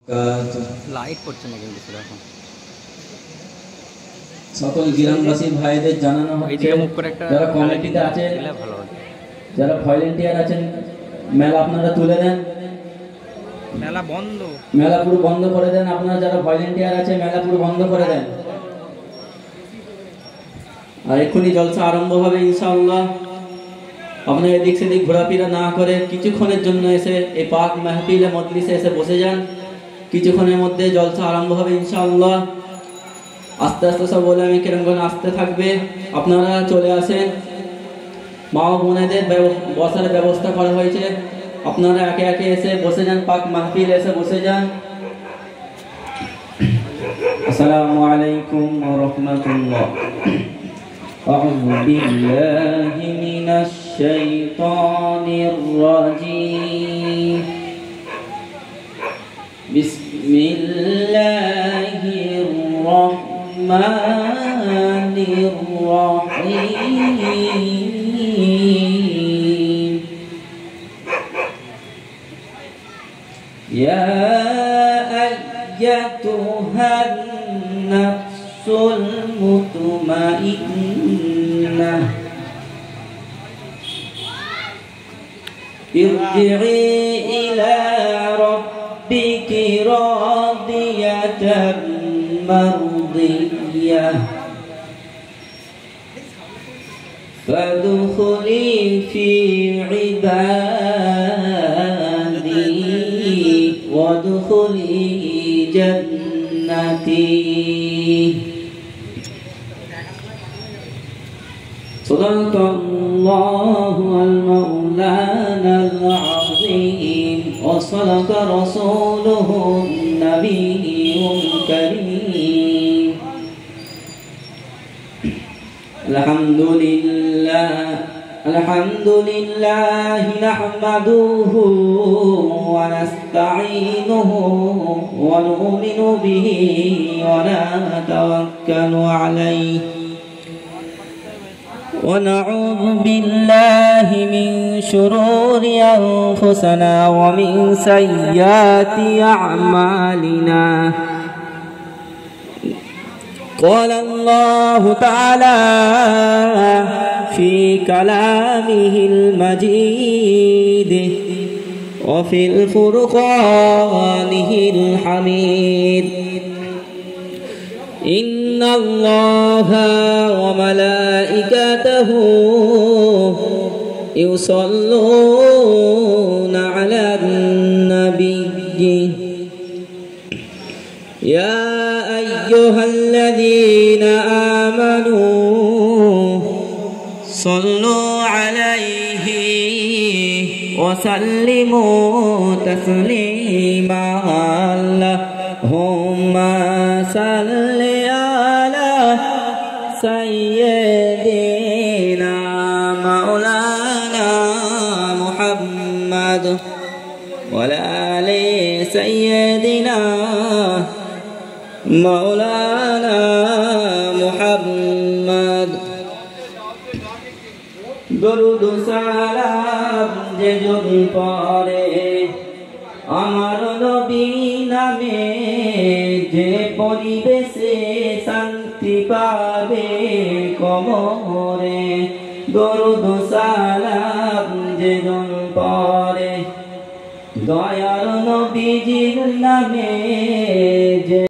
লাইট পড়ছে না কিন্তু এখন সকল গ্রামবাসী ভাইদের জানানো হচ্ছে যারা কমিটিতে আছেন যারা ভলেন্টিয়ার আছেন মেলা আপনারা তুলে দেন, মেলা পুরো বন্ধ করে দেন। আপনারা যারা ভলেন্টিয়ার আছে মেলা পুরো বন্ধ করে দেন। আর এক্ষুনি জলসা আরম্ভ হবে ইনশাআল্লাহ। আপনারা এদিক সেদিক ঘোরাফেরা না করে কিছুক্ষণের জন্য এসে এই পাক মাহফিলে মজলিসে এসে বসে যান। কিছুক্ষণের মধ্যে জলসা আরম্ভ হবে ইনশাআল্লাহ। আস্তে আস্তে সব বলে আমি কেরমগণ আসতে থাকবে, আপনারা চলে আসেন। মা বোনেদের বসার ব্যবস্থা করা হয়েছে, আপনারা একে একে এসে বসে যান, পাক মাহফিল এসে বসে যান। আসসালামু আলাইকুম ওয়া রাহমাতুল্লাহ। আউযু বিল্লাহি মিনাশ শাইতানির রাজীম। বিসমিল্লাহির রাহমানির রাহিম। ইয়া আইয়াতুহান নাফসুল মুতমাইন্নাহ ইরজি'i ইলা রাব্বিকি রাদিয়াতান মারদিয়াহ ফাদখুলি ফি ইবাদি ওয়াদখুলি জান্নাতি। সাদাকাল্লাহু আল-মাওলানাল আযীম ওয়া সাদাকা রাসূলুহুন নাবিয়্যুল কারীম। আলহামদুলিল্লাহ নাহমাদুহু ওয়া নাস্তাঈনুহু ওয়া নু'মিনু বিহি ওয়া নাতাওয়াক্কালু আলাইহি ونعوذ بالله من شرور أنفسنا ومن سيئات أعمالنا. قال الله تعالى في كلامه المجيد وفي الفرقانه الحميد. إن الله وملائكته يصلون على النبي يا أيها الذين آمنوا صلوا عليه وسلموا تسليما. اللهم صل على سيدنا مولانا محمد وعلى آل سيدنا مولانا محمد। দরুদ সালাম যে যদি পড়ে আমার নবী নামে, যে পরিবেশে শান্তি পাবে কবরে। দরুদ সালাম যে জন পড়ে দয়ার নবীজির নামে,